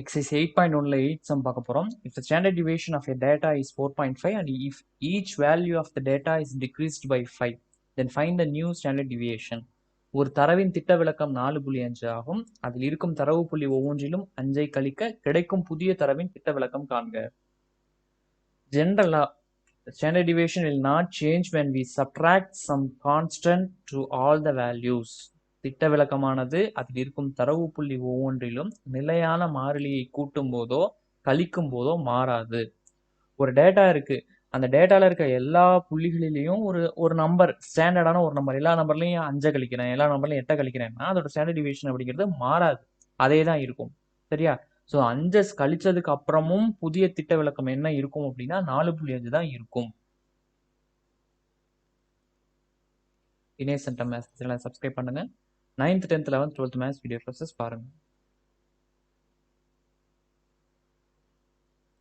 Exercise 8.1 sum பார்க்க போறோம். If the standard deviation of a data is 4.5 and if each value of the data is decreased by 5, then find the new standard deviation. ஒரு தரவின் திட்ட விலக்கம் 4.5 ஆகும். அதில் இருக்கும் தரவு புள்ளி ஒவ்வொன்றிலும் 5ஐ கழிக்க கிடைக்கும் புதிய தரவின் திட்ட விலக்கம் காண்க. Generally, standard deviation will not change when we subtract some constant to all the values. திட்ட விலக்கமானது அதில் இருக்கும் தரவு புள்ளி ஒவ்வொன்றிலும் நிலையான மாறிலியை கூட்டும் போதோ கழிக்கும் போதோ மாறாது. ஒரு டேட்டா இருக்கு, அந்த டேட்டால இருக்க எல்லா புள்ளிகளிலையும் ஒரு நம்பர், ஸ்டாண்டர்டான ஒரு நம்பர், எல்லா நம்பர்லையும் 5 கழிக்கிறேன், எல்லா நம்பர்லையும் 8 கழிக்கிறேன்னா அதோட ஸ்டாண்டர்ட் டிவியேஷன் அப்படிங்கிறது மாறாது, அதே தான் இருக்கும். சரியா? ஸோ 5 கழிச்சதுக்கு அப்புறமும் புதிய திட்ட விலக்கம் என்ன இருக்கும் அப்படின்னா 4.5 தான் இருக்கும். இணைய சென்டர் மேத்ஸ் சேனலை சப்ஸ்கிரைப் பண்ணுங்க. 9th 10th 11th 12th maths video classes பாருங்க.